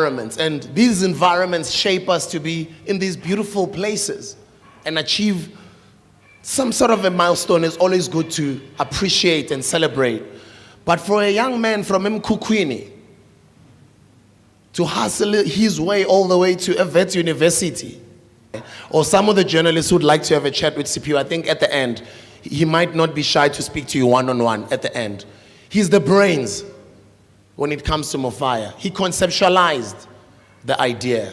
environments, and these environments shape us to be in these beautiful places and achieve some sort of a milestone. Is always good to appreciate and celebrate. But for a young man from Mkukwini to hustle his way all the way to Vet University, or some of the journalists who'd like to have a chat with CPU, I think at the end, he might not be shy to speak to you one-on-one at the end. He's the brains when it comes to Mofire. He conceptualized the idea.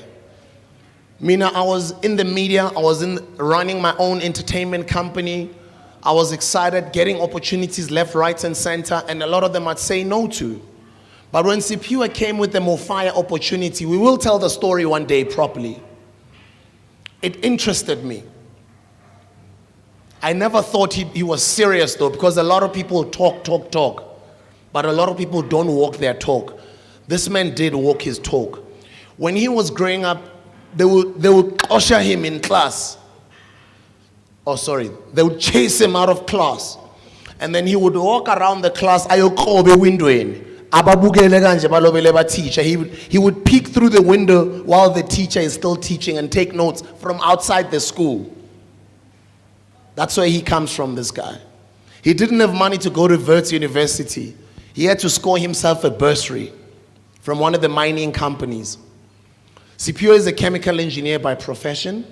Mina, I was in the media, I was running my own entertainment company. I was excited, getting opportunities left, right, and center, and a lot of them I'd say no to. But when Sipua came with the Mofire opportunity, we will tell the story one day properly. It interested me. I never thought he was serious though, because a lot of people talk, but a lot of people don't walk their talk. This man did walk his talk. When he was growing up, they would usher him in class. Oh, sorry, they would chase him out of class. And then he would walk around the class, he would peek through the window while the teacher is still teaching and take notes from outside the school. That's where he comes from, this guy. He didn't have money to go to Wits University. He had to score himself a bursary from one of the mining companies. Sipio is a chemical engineer by profession,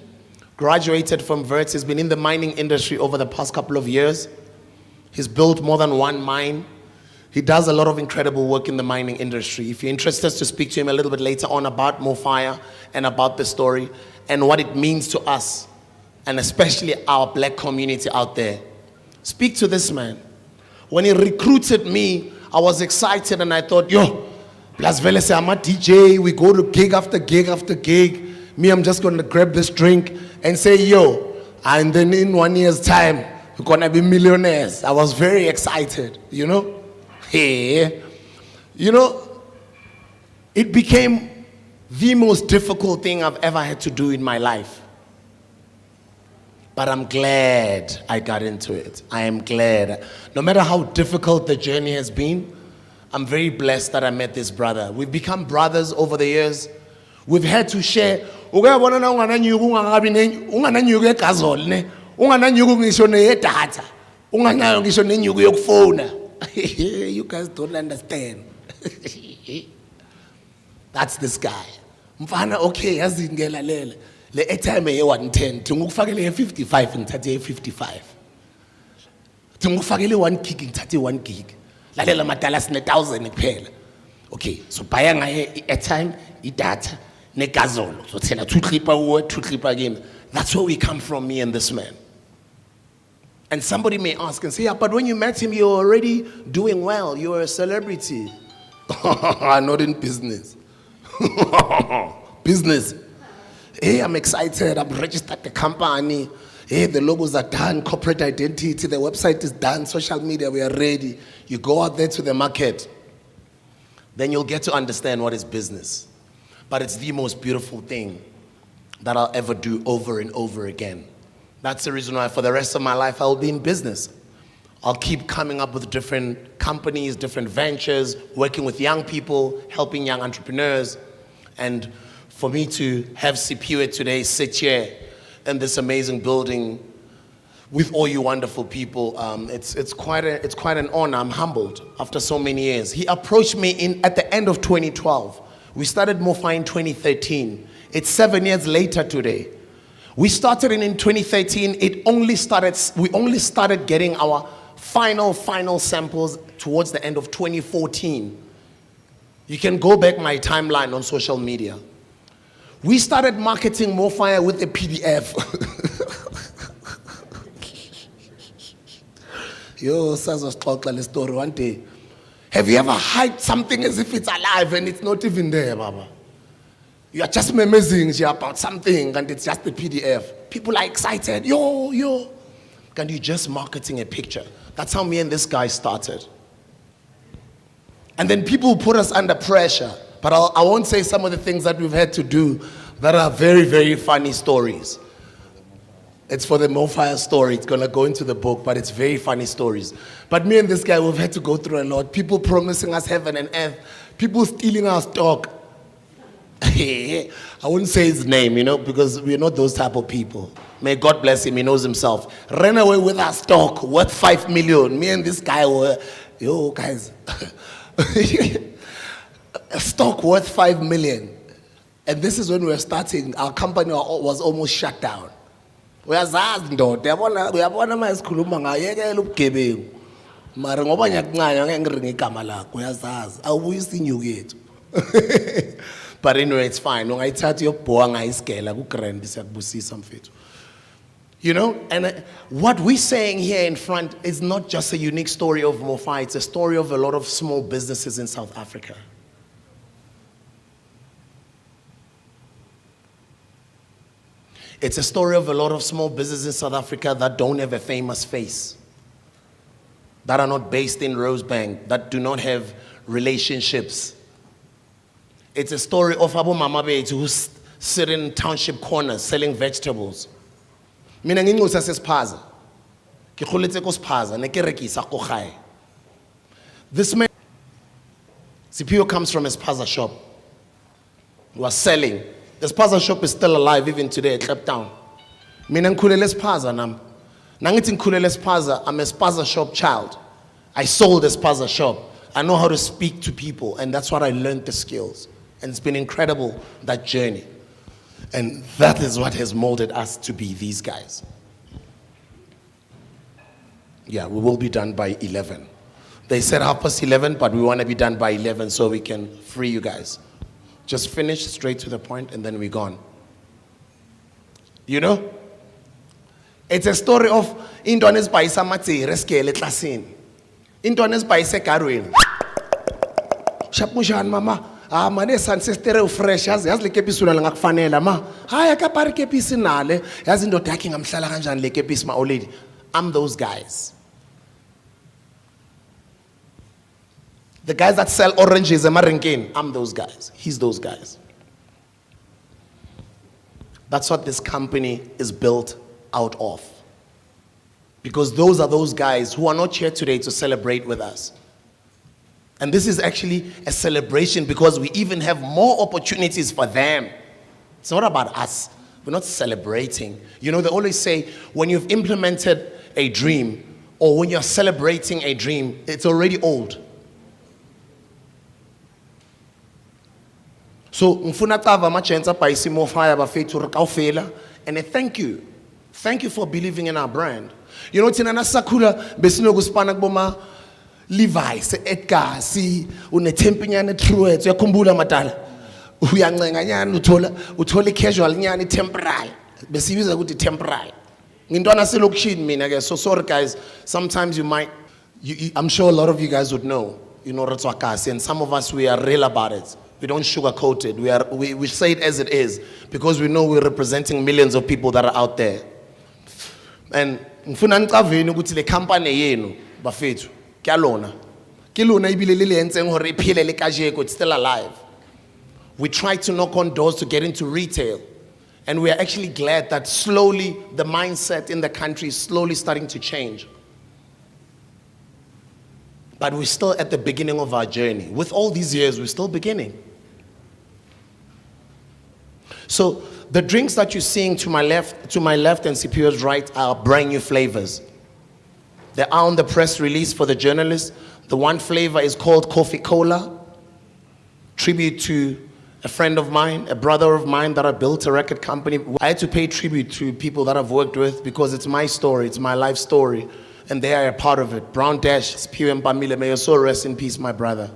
graduated from Wits. He's been in the mining industry over the past couple of years. He's built more than one mine. He does a lot of incredible work in the mining industry. If you're interested to speak to him a little bit later on about Mofire and about the story and what it means to us, and especially our black community out there, speak to this man. When he recruited me, I was excited and I thought, yo, Las Vegas, I'm a DJ, we go to gig after gig after gig. Me, I'm just gonna grab this drink and say, yo, and then in 1 year's time, we're gonna be millionaires. I was very excited, you know? Hey, you know, it became the most difficult thing I've ever had to do in my life. But I'm glad I got into it. I am glad. No matter how difficult the journey has been, I'm very blessed that I met this brother. We've become brothers over the years. We've had to share. You guys don't understand. That's this guy. Okay, le airtime ye 110 ngikufakele 55 ngithathe 55 ngikufakele 1 gig ngithathe 1 gig lalela madala sine 1000 kuphela. Okay, so baya ngaye airtime, data negazolo, so thina 2 clipper uwe 2 clipper again. That's where we come from, me and this man. And somebody may ask and say, yeah, but when you met him, you were already doing well, you were a celebrity. Not in business. Business. Hey, I'm excited, I'm registered the company. Hey, the logos are done, corporate identity, the website is done, social media, we are ready. You go out there to the market, then you'll get to understand what is business. But it's the most beautiful thing that I'll ever do over and over again. That's the reason why for the rest of my life, I'll be in business. I'll keep coming up with different companies, different ventures, working with young people, helping young entrepreneurs. And for me to have Sipua today sit here in this amazing building with all you wonderful people, it's quite an honor. I'm humbled after so many years. He approached me at the end of 2012. We started Mofire in 2013. It's 7 years later today. We started in 2013. We only started getting our final samples towards the end of 2014. You can go back my timeline on social media. We started marketing Mofire with a PDF. Yo, Sazo's story one day. Have you ever hyped something as if it's alive and it's not even there, Baba? You are just amazing about something and it's just a PDF. People are excited. Yo. Can you just marketing a picture? That's how me and this guy started. And then people put us under pressure. But I won't say some of the things that we've had to do that are very, very funny stories. It's for the Mofire story. It's going to go into the book, but it's very funny stories. But me and this guy, we've had to go through a lot. People promising us heaven and earth. People stealing our stock. I wouldn't say his name, because we're not those type of people. May God bless him, he knows himself. Ran away with our stock worth 5 million. Me and this guy were, guys, a stock worth 5 million. And this is when we were starting, our company was almost shut down. Uyazazi ndoda uyabona masikhuluma ngayekela ubugebengu mara ngoba ngiyakuncanya ngeke ngiringe igama lakho uyazazi awubuyisa inyuku yethu. But anyway, it's fine. Ungayithatha yobhowa ngayisigela ku grand siyakubusisa mfethu. And what we're saying here in front is not just a unique story of Mofa, it's a story of a lot of small businesses in South Africa. It's a story of a lot of small businesses in South Africa that don't have a famous face, that are not based in Rosebank, that do not have relationships. It's a story of Abu Mama Beit who sit in township corners selling vegetables. Mina nginxusa sesiphaza. Kikhuletse ko siphaza nekerekisa ko gae. This man Sipio comes from his spaza shop. He was selling. The spaza shop is still alive even today at Cape Town. Mina ngikhulele spaza nam. Nangithi ngikhulele spaza, I'm a spaza shop child. I sold a spaza shop. I know how to speak to people, and that's what I learned the skills. And it's been incredible, that journey. And that is what has molded us to be these guys. Yeah, we will be done by 11. They said 11:30, but we want to be done by 11 so we can free you guys. Just finish straight to the point and then we're gone. It's a story of intwana ezibhayisa amatsiri esikele eklasini. Intwana ezibhayisa egarweni. Shapunjani mama? Mane ancestor fresh yazi le kepisi una ngakufanela ma. Hayi akapari kepisi nale. Yazi indoda yakhe ngamhlala kanjani le kepisi ma old lady. I'm those guys. The guys that sell oranges in Marinkin, I'm those guys. He's those guys. That's what this company is built out of. Because those are those guys who are not here today to celebrate with us. And this is actually a celebration because we even have more opportunities for them. It's not about us. We're not celebrating. They always say when you've implemented a dream or when you're celebrating a dream, it's already old. So, mfuna tava machenza pa isimo fire bafethu rekaufela, and a thank you. Thank you for believing in our brand. Tina nasakula besinokuspana kuboma Levi se Edgar si unetempinyane truet uyakhumbula madala. Uyancenga nyani uthola casual nyani temporary. Besibiza ukuthi temporary. Ngintwana selokishini mina ke, so sorry guys. Sometimes I'm sure a lot of you guys would know, Retswakasi, and some of us we are real about it. We don't sugarcoat it. We say it as it is because we know we're representing millions of people that are out there. And ngifuna nicaveni ukuthi le company yenu bafethu kyalona kilona ibile le entseng hore iphile le kajeko, it's still alive. We try to knock on doors to get into retail, and we are actually glad that slowly the mindset in the country is slowly starting to change. But we're still at the beginning of our journey. With all these years, we're still beginning. So the drinks that you're seeing to my left and CPO's right are brand new flavors. They are on the press release for the journalists. The one flavor is called Coffee Cola, tribute to a friend of mine, a brother of mine that I built a record company. I had to pay tribute to people that I've worked with because it's my story, it's my life story, and they are a part of it. Brown Dash, Spio and Pamile, may your soul rest in peace, my brother.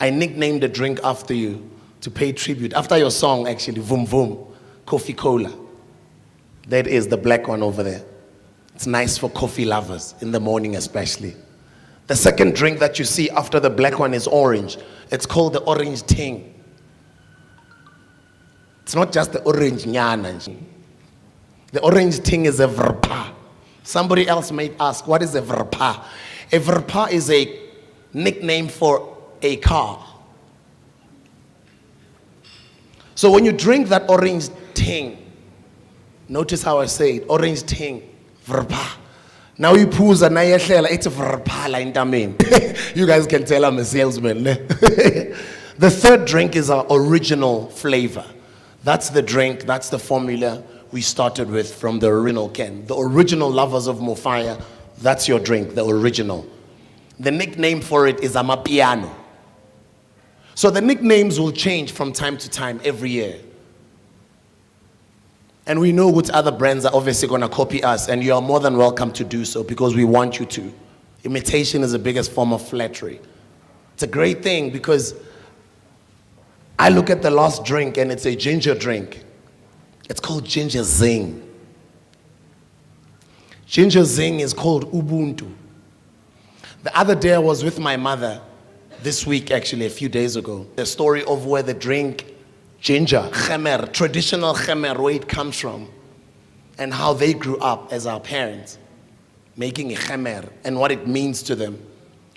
I nicknamed the drink after you to pay tribute. After your song, actually, Vroom Vroom, Coffee Cola. That is the black one over there. It's nice for coffee lovers, in the morning especially. The second drink that you see after the black one is orange. It's called the Orange Ting. It's not just the orange nyana. The Orange Ting is a verpa. Somebody else might ask, what is a verpa? A verpa is a nickname for a car. So when you drink that Orange Ting, notice how I say it, Orange Ting, verpa. Now you pause and it's a verpa la intamin. You guys can tell I'm a salesman. The third drink is our original flavor. That's the drink, that's the formula we started with from the original can. The original lovers of Mofaya, that's your drink, the original. The nickname for it is Amapiano. So the nicknames will change from time to time every year. And we know which other brands are obviously going to copy us, and you are more than welcome to do so because we want you to. Imitation is the biggest form of flattery. It's a great thing because I look at the last drink and it's a ginger drink. It's called Ginger Zing. Ginger Zing is called Ubuntu. The other day I was with my mother, this week actually, a few days ago, the story of where the drink ginger, khemer, traditional khemer, where it comes from, and how they grew up as our parents, making a khemer, and what it means to them,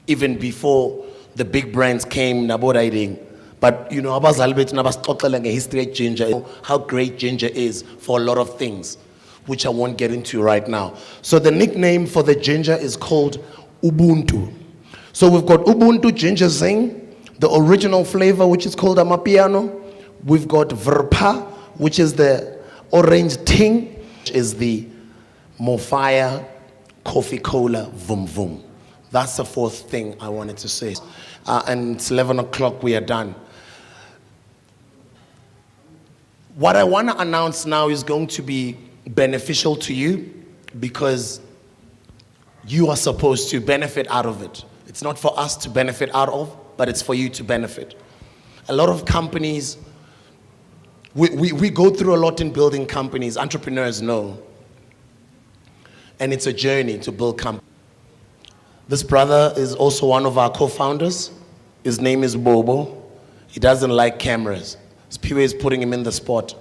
even before the big brands came, naboraiding. But you know, abazali bethu nabasixoxela ngehistory of ginger, how great ginger is for a lot of things, which I won't get into right now. So the nickname for the ginger is called Ubuntu. So we've got Ubuntu Ginger Zing, the original flavor, which is called Amapiano. We've got Verpa, which is the orange ting, which is the Mofaya Coffee Cola Vum Vum. That's the fourth thing I wanted to say. And it's 11 o'clock, we are done. What I want to announce now is going to be beneficial to you because you are supposed to benefit out of it. It's not for us to benefit out of, but it's for you to benefit. A lot of companies, we go through a lot in building companies. Entrepreneurs know. And it's a journey to build companies. This brother is also one of our co-founders. His name is Bobo. He doesn't like cameras. Spiwe is putting him in the spot.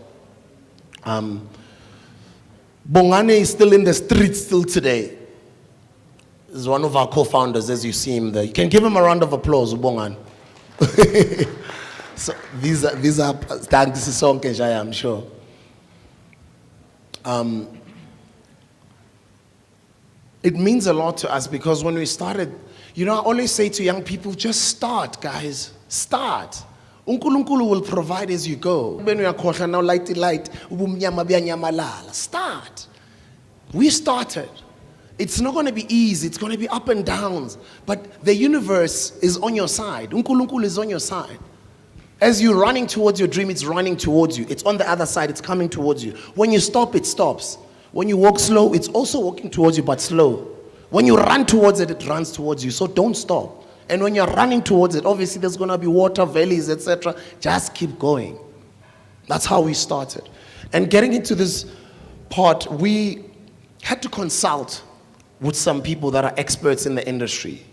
Bongane is still in the streets still today. He's one of our co-founders, as you see him there. You can give him a round of applause, Bongan. So these are thanks sonke Jaya, I'm sure. It means a lot to us because when we started, you know, I always say to young people, just start, guys. Start. Unkulunkulu will provide as you go. When we are caught now, light. Start. We started. It's not going to be easy. It's going to be up and downs. But the universe is on your side. Unkulunkulu is on your side. As you're running towards your dream, it's running towards you. It's on the other side. It's coming towards you. When you stop, it stops. When you walk slow, it's also walking towards you, but slow. When you run towards it, it runs towards you. So don't stop. And when you're running towards it, obviously there's going to be water, valleys, etc. Just keep going. That's how we started. And getting into this part, we had to consult with some people that are experts in the industry.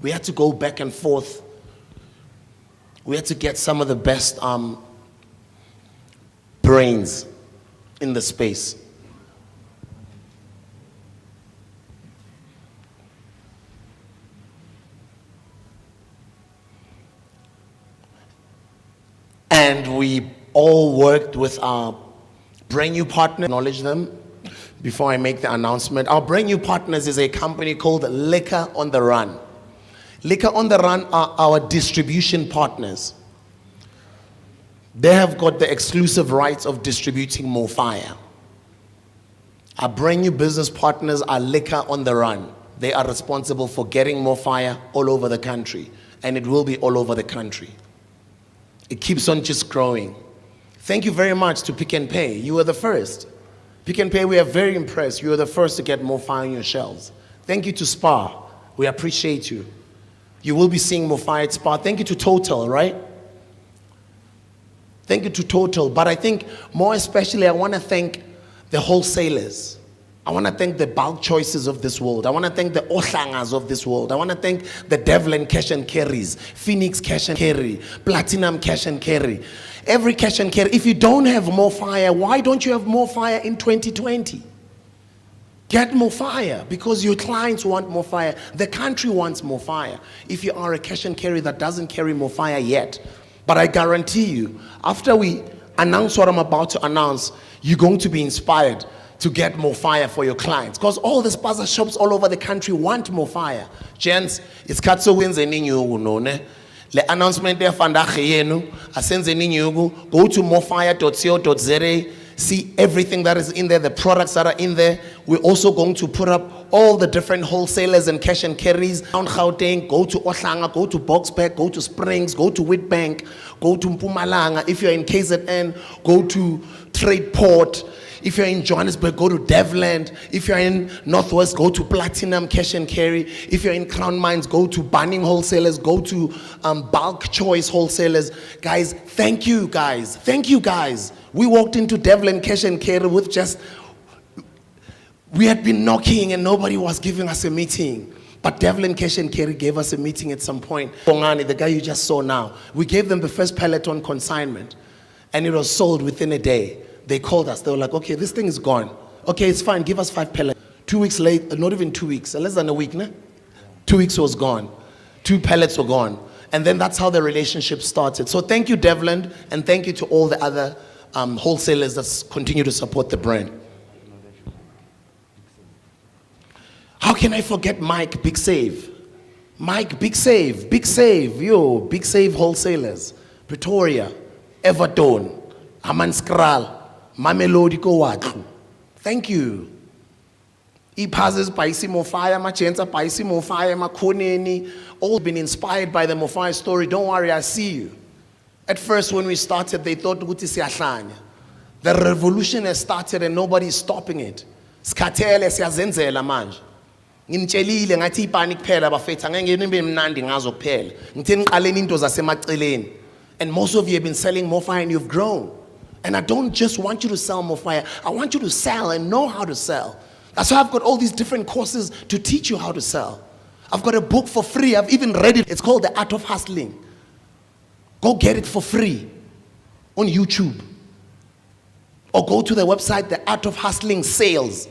We had to go back and forth. We had to get some of the best brains in the space. And we all worked with our brand new partner. Acknowledge them before I make the announcement. Our brand new partners is a company called Liquor on the Run. Liquor on the Run are our distribution partners. They have got the exclusive rights of distributing Mofaya. Our brand new business partners are Liquor on the Run. They are responsible for getting Mofaya all over the country, and it will be all over the country. It keeps on just growing. Thank you very much to Pick n Pay. You were the first. Pick n Pay, we are very impressed. You were the first to get Mofaya on your shelves. Thank you to Spar. We appreciate you. You will be seeing Mofaya at Spar. Thank you to Total, right? Thank you to Total. But I think more especially, I want to thank the wholesalers. I want to thank the bulk choices of this world. I want to thank the Ohlangas of this world. I want to thank the Devlin Cash and Carries, Phoenix Cash and Carry, Platinum Cash and Carry. Every cash and carry. If you don't have Mofaya, why don't you have Mofaya in 2020? Get Mofaya because your clients want Mofaya. The country wants Mofaya. If you are a cash and carry that doesn't carry Mofaya yet, but I guarantee you, after we announce what I'm about to announce, you're going to be inspired to get Mofaya for your clients. Because all the spaza shops all over the country want Mofaya. Gents, it's Katso wins and Le announcement there fandache yenu asenze ninyugu, go to morefire.co.za, see everything that is in there, the products that are in there. We're also going to put up all the different wholesalers and cash and carries. Down Gauteng, go to Ohlanga, go to Boxback, go to Springs, go to Witbank, go to Mpumalanga. If you're in KZN, go to Tradeport. If you're in Johannesburg, go to Devland. If you're in Northwest, go to Platinum Cash and Carry. If you're in Crown Mines, go to Banning Wholesalers, go to Bulk Choice Wholesalers. Guys, thank you guys. Thank you guys. We walked into Devland Cash and Carry with just, we had been knocking and nobody was giving us a meeting. But Devlin Cash and Carry gave us a meeting at some point. Bongani, the guy you just saw now, we gave them the first pallet on consignment and it was sold within a day. They called us. They were like, okay, this thing is gone. Okay, it's fine. Give us 5 pallets. 2 weeks later, not even 2 weeks, less than a week, ne? 2 weeks was gone. 2 pallets were gone. And then that's how the relationship started. So thank you, Devland, and thank you to all the other wholesalers that continue to support the brand. How can I forget Mike Big Save? Mike Big Save, Big Save, yo, Big Save wholesalers. Pretoria, Everton, Amanskral, Mamelodi Kowatlu. Thank you. Ipazes Paisi Mofaya, Machenza Paisi Mofaya, Makoneni, all been inspired by the Mofaya story. Don't worry, I see you. At first when we started, they thought the revolution has started and nobody's stopping it. Skatele siyazenzela manje. Nginitshelile ngathi ipanic phela bafethu angeke nibe mnandi ngazo kuphela. Ngithe niqaleni into zasemaceleni. And most of you have been selling Mofaya and you've grown. And I don't just want you to sell Mofaya. I want you to sell and know how to sell. That's why I've got all these different courses to teach you how to sell. I've got a book for free. I've even read it. It's called The Art of Hustling. Go get it for free on YouTube. Or go to the website, The Art of Hustling Sales.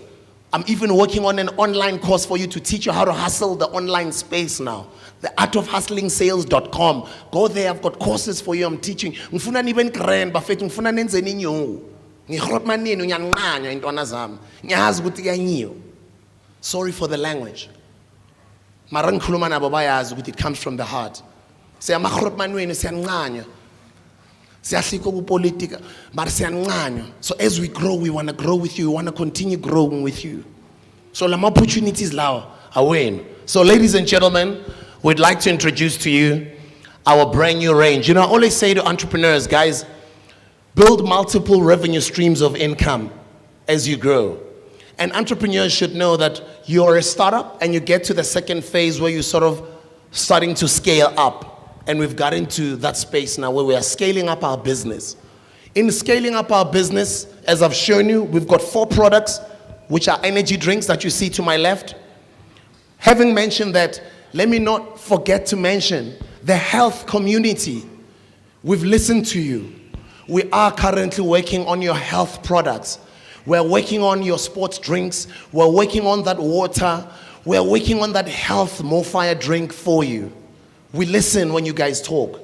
I'm even working on an online course for you to teach you how to hustle the online space now. theartofhustlingsales.com. Go there, I've got courses for you, I'm teaching. Ngifuna nibe grand bafethu, ngifuna nenze ninyongo. Ngirhotma nini uyanqanya intwana zami. Ngiyazi ukuthi kuyanyiwa. Sorry for the language. Mara ngikhuluma nabo bayazi ukuthi it comes from the heart. Siyamahrotma wenu siyanqanya. Siyahlika kupolitika, but siyanqanya. So as we grow, we want to grow with you. We want to continue growing with you. So lama opportunities lawa away. So ladies and gentlemen, we'd like to introduce to you our brand new range. You know, I always say to entrepreneurs, guys, build multiple revenue streams of income as you grow. And entrepreneurs should know that you're a startup and you get to the second phase where you're sort of starting to scale up. And we've got into that space now where we are scaling up our business. In scaling up our business, as I've shown you, we've got 4 products, which are energy drinks that you see to my left. Having mentioned that, let me not forget to mention the health community. We've listened to you. We are currently working on your health products. We're working on your sports drinks. We're working on that water. We're working on that health Mofaya drink for you. We listen when you guys talk.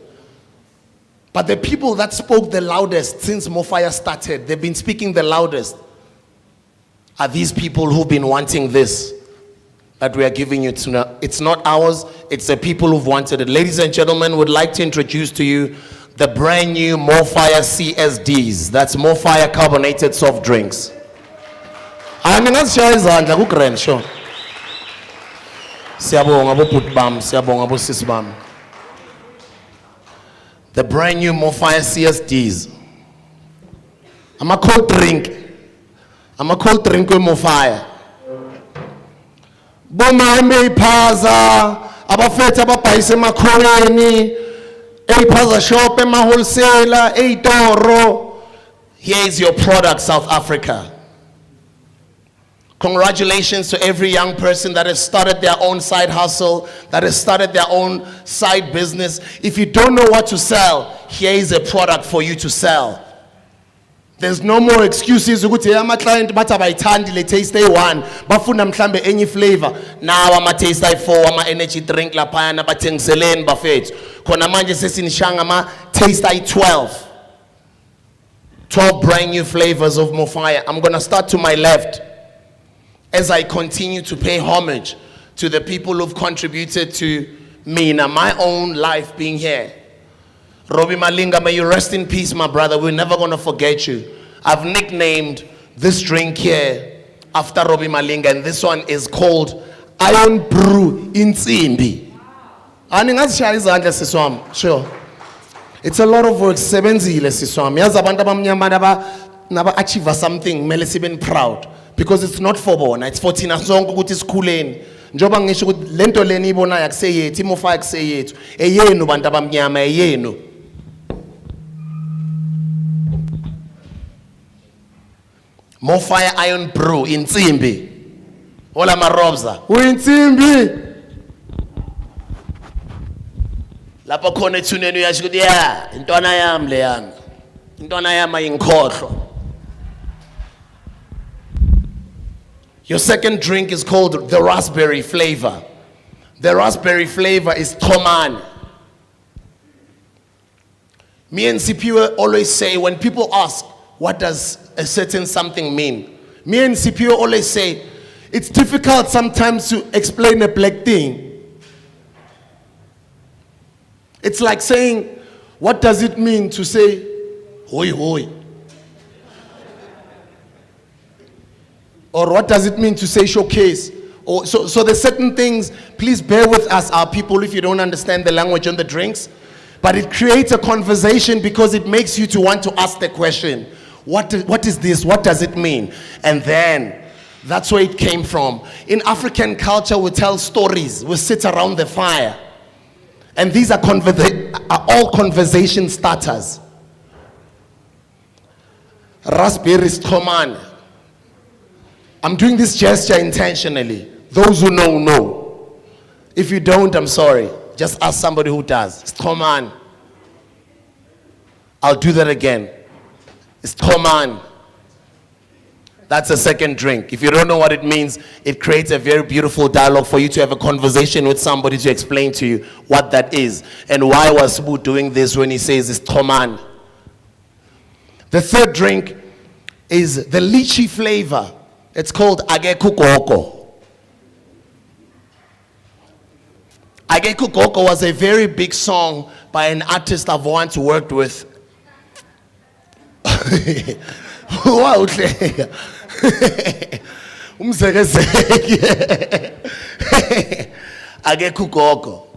But the people that spoke the loudest since Mofaya started, they've been speaking the loudest, are these people who've been wanting this that we are giving you tonight. It's not ours, it's the people who've wanted it. Ladies and gentlemen, would like to introduce to you the brand new Mofaya CSDs. That's Mofaya carbonated soft drinks. I mean, that's sure. The brand new Mofaya CSDs. I'm a cold drink with Mofaya. Bomame Paza, abafethu ababhayise emakhoneni, ePaza shop, wholesaler, eToro. Here is your product, South Africa. Congratulations to every young person that has started their own side hustle, that has started their own side business. If you don't know what to sell, here is a product for you to sell. There's no more excuses. My client bathi taste day 1, bafuna mhlambe any flavor. Now ama taste day 4, ama energy drink laphayana bathengiseleni bafethu. Khona manje sesinishanga ama taste day 12. 12 brand new flavors of Mofaya. I'm going to start to my left. As I continue to pay homage to the people who've contributed to Mina, my own life being here. Robbie Malinga, may you rest in peace, my brother. We're never going to forget you. I've nicknamed this drink here after Robbie Malinga, and this one is called Iron Brew Insimbi. Sure. It's a lot of work. Sebenzile siswami. Yazi abantu abamnyama naba achieve something, mele sibe proud, because it's not for bona, it's for thina sonke ukuthi sikhuleni. Njoba ngisho ukuthi lento leni ibonayo akuseyethu, imofa akuseyethu. Eyenu bantu abamnyama, eyenu. More fire iron brew insimbi. Ola marobza. Uyinsimbi. Lapho khona ethuneni uyasho ukuthi ya intwana yami leyami. Intwana yami ayingikhohlwa. Your second drink is called the raspberry flavor. The raspberry flavor is Tomani. Me and Sipiwe always say, when people ask, what does a certain something mean? Me and Sipiwe always say, it's difficult sometimes to explain a black thing. It's like saying, what does it mean to say, hoi hoi? Or what does it mean to say showcase? Or, so there's certain things, please bear with us, our people, if you don't understand the language and the drinks. But it creates a conversation because it makes you to want to ask the question, what is this? What does it mean? And then, that's where it came from. In African culture, we tell stories. We sit around the fire. And these are all conversation starters. Raspberry Tomani. I'm doing this gesture intentionally. Those who know, know. If you don't, I'm sorry. Just ask somebody who does. It's Tomani. I'll do that again. It's Tomani. That's a second drink. If you don't know what it means, it creates a very beautiful dialogue for you to have a conversation with somebody to explain to you what that is. And why was Sbu doing this when he says it's Tomani? The third drink is the lychee flavor. It's called Agekugoko. Agekugoko was a very big song by an artist I've once worked with. Wow. Agekugoko.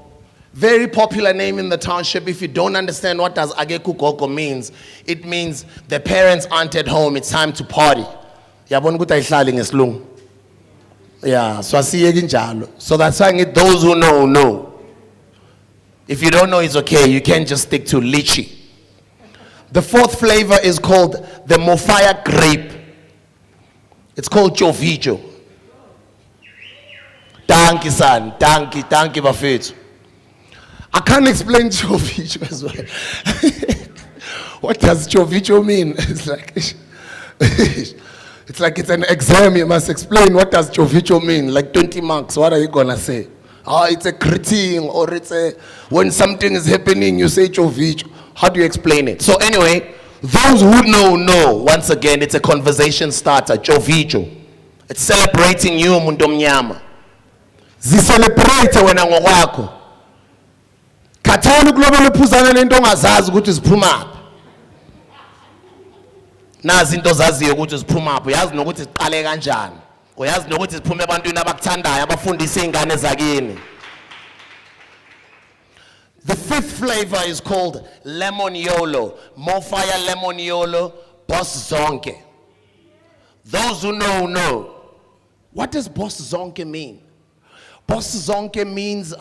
Very popular name in the township. If you don't understand what does Agekugoko means, it means the parents aren't at home, it's time to party. Yeah, so that's why those who know, know. If you don't know, it's okay. You can just stick to lychee. The fourth flavor is called the Mofaya grape. It's called Chovicho. Thank you, son. Thank you, Bafet. I can't explain Chovicho as well. What does Chovicho mean? It's like it's an exam. You must explain what does Chovicho mean. Like 20 marks. What are you gonna say? Oh, it's a greeting, or it's a when something is happening, you say Chovicho. How do you explain it? So anyway, those who know. Once again, it's a conversation starter. Chovicho. It's celebrating you, Mundomnyama. Zicelebrate wena ngokwakho. Khathana ukulobela uphuzana lento ongazazi ukuthi ziphuma. Nazi into zaziyo ukuthi ziphuma apho, yazi nokuthi ziqale kanjani. Uyazi nokuthi ziphume ebantwini abakuthandayo abafundisa izingane zakini. The fifth flavor is called Lemon Yolo. More fire Lemon Yolo, Boss Zonke. Those who know, know. What does Boss Zonke mean? Boss Zonke means,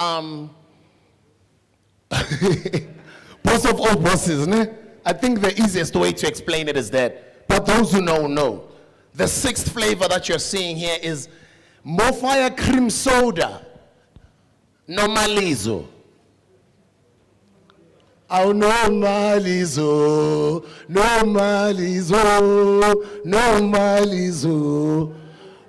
boss of all bosses, ne? I think the easiest way to explain it is that. But those who know, know. The sixth flavor that you're seeing here is More fire cream soda. Normalizo. Oh, normalizo, normalizo, normalizo.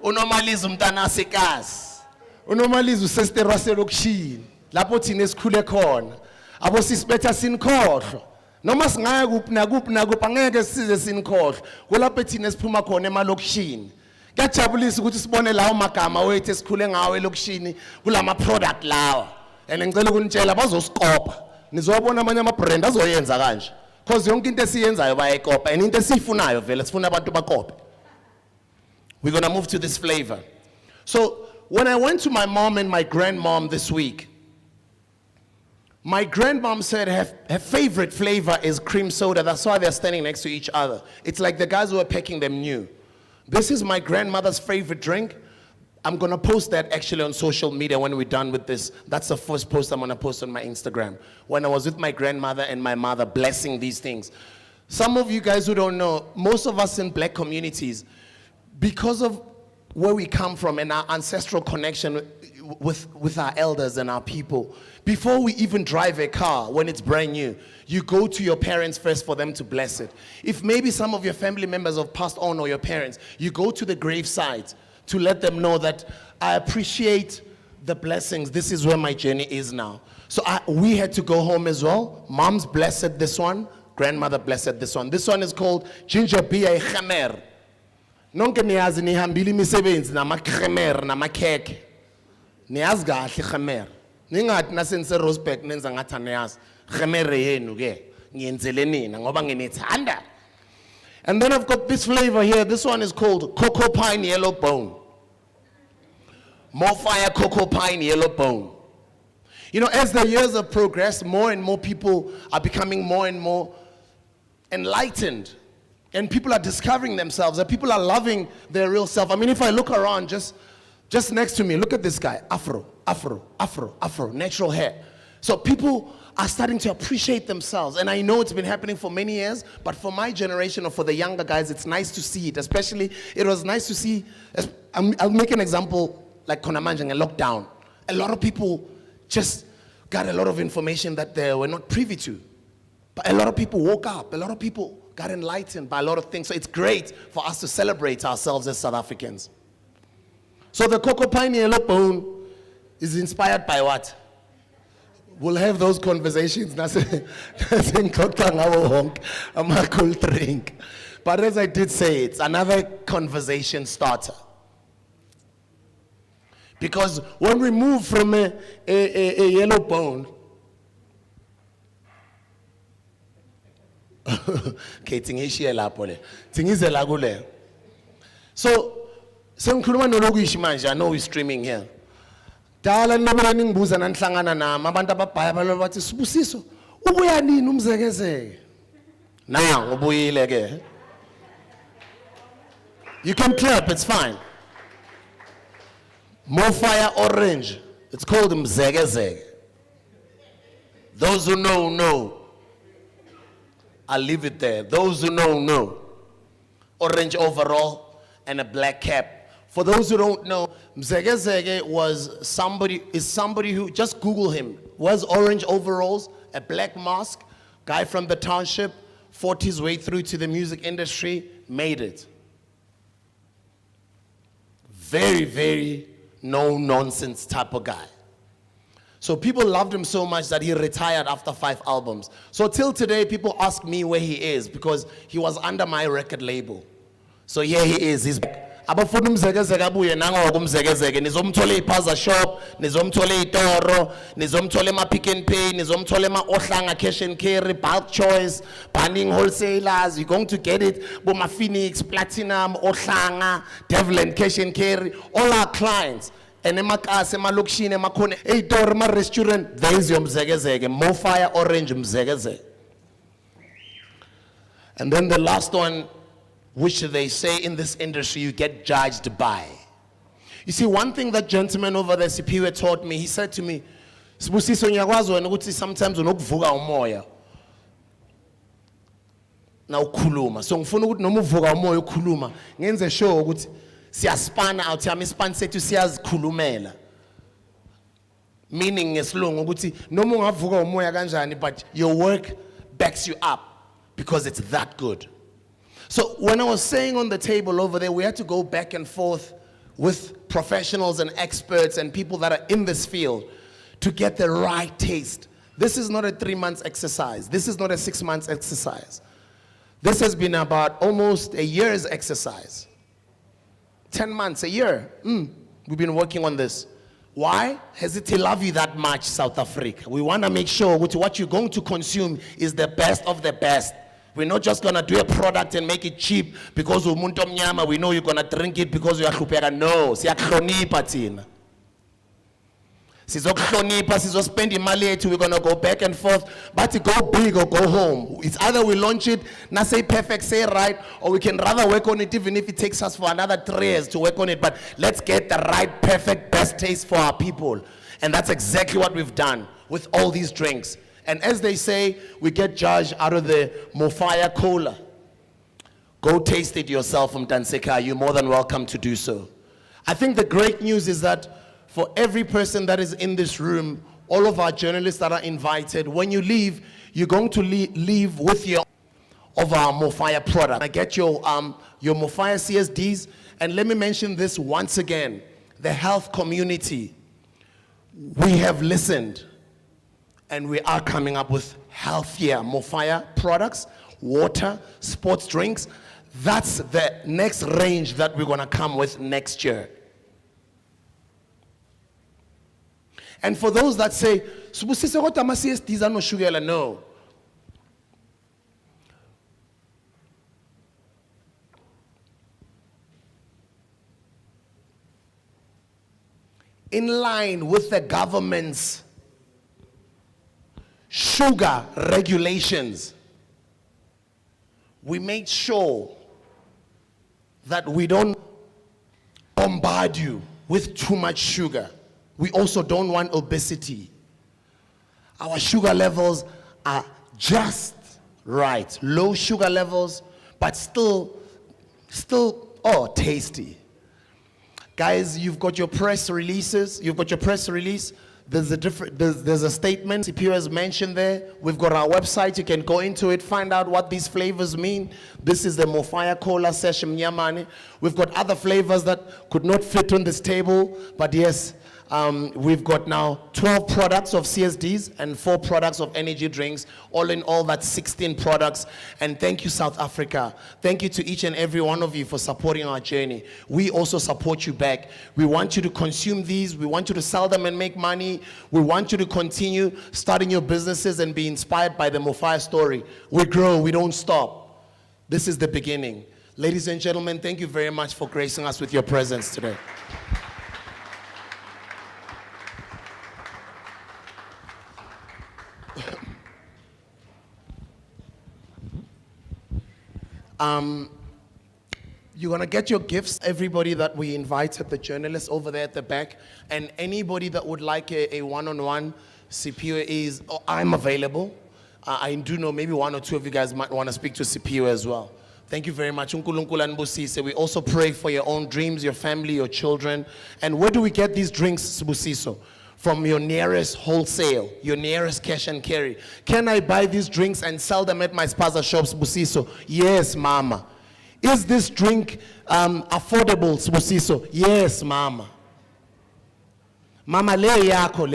Unomalizo mntana sekazi. Unomalizo sesterwa selokishini. Lapho thina esikhule khona. Abo sisibetha sinikhohlwa. Noma singaya kuphi nakuphi angeke size sinikhohlwa. Kulapho thina esiphuma khona emalokishini. Kuyajabulisa ukuthi sibone lawo magama wethu esikhule ngawo elokishini kulama product lawa. And ngicela ukunitshela bazosikopa. Nizobona amanye ama-brand azoyenza kanje. Because yonke into esiyenzayo bayayicopa and into esifunayo vele sifuna abantu bakope. We're going to move to this flavor. So when I went to my mom and my grandmom this week, my grandmom said her favorite flavor is cream soda. That's why they're standing next to each other. It's like the guys who are packing them new. This is my grandmother's favorite drink. I'm going to post that actually on social media when we're done with this. That's the first post I'm going to post on my Instagram. When I was with my grandmother and my mother blessing these things. Some of you guys who don't know, most of us in black communities, because of where we come from and our ancestral connection with our elders and our people, before we even drive a car, when it's brand new, you go to your parents first for them to bless it. If maybe some of your family members have passed on or your parents, you go to the graveside to let them know that I appreciate the blessings. This is where my journey is now. So we had to go home as well. Mom's blessed this one. Grandmother blessed this one. This one is called ginger beer khamer. Nonke niyazi nihambile imisebenzi nama-khamer nama-khekhe. Niyazi kahle khamer. Ningathi nasenise Roseburg nenza ngathi aniyazi. Khamer yenu ke ngiyenzele nina ngoba nginethanda. And then I've got this flavor here. This one is called Cocoa Pine Yellow Bone. More fire Cocoa Pine Yellow Bone. You know, as the years have progressed, more and more people are becoming more and more enlightened. And people are discovering themselves. And people are loving their real self. I mean, if I look around, just next to me, look at this guy. Afro, natural hair. So people are starting to appreciate themselves. And I know it's been happening for many years, but for my generation or for the younger guys, it's nice to see it. Especially, it was nice to see, I'll make an example like Konamanjang and lockdown. A lot of people just got a lot of information that they were not privy to. But a lot of people woke up. A lot of people got enlightened by a lot of things. So it's great for us to celebrate ourselves as South Africans. So the Cocoa Pine Yellow Bone is inspired by what? We'll have those conversations. I'm a cool drink. But as I did say, it's another conversation starter. Because when we move from a yellow bone, okay, so I know we're streaming here. Dala nobela ningibuza nanhlangana nami abantu ababhaya balolo bathi Sibusiso ubuya nini umzekezeke na ubuyile ke. You can clap, it's fine. More fire orange, it's called mzekezeke. Those who know. I'll leave it there. Those who know. Orange overall and a black cap. For those who don't know, Mzegezege is somebody who, just Google him, wears orange overalls, a black mask, guy from the township, fought his way through to the music industry, made it. Very, very no-nonsense type of guy. So people loved him so much that he retired after 5 albums. So till today, people ask me where he is because he was under my record label. So here he is, he's back. Abafuna umzekezeke abuye nangoku umzekezeke nizomthola ePaza shop, nizomthola eToro, nizomthola ema-Pick n Pay, nizomthola ema-Ohlanga Cash and Carry, Bulk Choice, Banning Wholesalers. You're going to get it Boma Phoenix, Platinum, Ohlanga, Devlin Cash and Carry, all our clients. And emakasi emalokishini emakhona eToro ema-restaurant, there is your mzekezeke, More Fire Orange mzekezeke. And then the last one, which they say in this industry you get judged by. You see, one thing that gentleman over there, Sipiwe, taught me, he said to me, Sibusiso nyakwazi wena ukuthi sometimes unokuvuka umoya na ukhuluma. So ngifuna ukuthi noma uvuka umoya ukhuluma, ngenze sure ukuthi siyaspana out yami ispan sethu siyazikhulumela. Meaning ngesilungu ukuthi noma ungavuka umoya kanjani, but your work backs you up because it's that good. So when I was saying on the table over there, we had to go back and forth with professionals and experts and people that are in this field to get the right taste. This is not a 3 months exercise. This is not a 6 months exercise. This has been about almost a year's exercise. 10 months, a year. We've been working on this. Why? Has it love you that much, South Africa? We want to make sure what you're going to consume is the best of the best. We're not just going to do a product and make it cheap because we know you're going to drink it because you are hlupeka. No, siyakuhlonipha thina. Sizokuhlonipha, sizospend imali yethu, we're going to go back and forth, but to go big or go home. It's either we launch it, not say perfect, say right, or we can rather work on it even if it takes us for another 3 years to work on it, but let's get the right, perfect, best taste for our people. And that's exactly what we've done with all these drinks. And as they say, we get judged out of the Mofaya Cola. Go taste it yourself from Tanseka. You're more than welcome to do so. I think the great news is that for every person that is in this room, all of our journalists that are invited, when you leave, you're going to leave with your of our Mofaya product. I get your Mofaya CSDs, and let me mention this once again. The health community, we have listened, and we are coming up with healthier Mofaya products, water, sports drinks. That's the next range that we're gonna come with next year. And for those that say, these are no sugar, no. In line with the government's sugar regulations, we made sure that we don't bombard you with too much sugar. We also don't want obesity. Our sugar levels are just right. Low sugar levels, but still, tasty. Guys, you've got your press releases. You've got your press release. There's a statement CPO has mentioned there. We've got our website. You can go into it, find out what these flavors mean. This is the Mofaya Cola Session Nyamani. We've got other flavors that could not fit on this table, but yes, we've got now 12 products of CSDs and 4 products of energy drinks. All in all, that's 16 products. And thank you, South Africa. Thank you to each and every one of you for supporting our journey. We also support you back. We want you to consume these. We want you to sell them and make money. We want you to continue starting your businesses and be inspired by the Mofaya story. We grow, we don't stop. This is the beginning. Ladies and gentlemen, thank you very much for gracing us with your presence today. You're going to get your gifts, everybody that we invited, the journalists over there at the back, and anybody that would like a one-on-one, CPO I'm available. I do know maybe 1 or 2 of you guys might want to speak to CPO as well. Thank you very much. We also pray for your own dreams, your family, your children. And where do we get these drinks, Sibusiso? From your nearest wholesale, your nearest cash and carry. Can I buy these drinks and sell them at my spaza shops, Busiso? Yes, mama. Is this drink affordable, Busiso? Yes, mama. Mama le yako.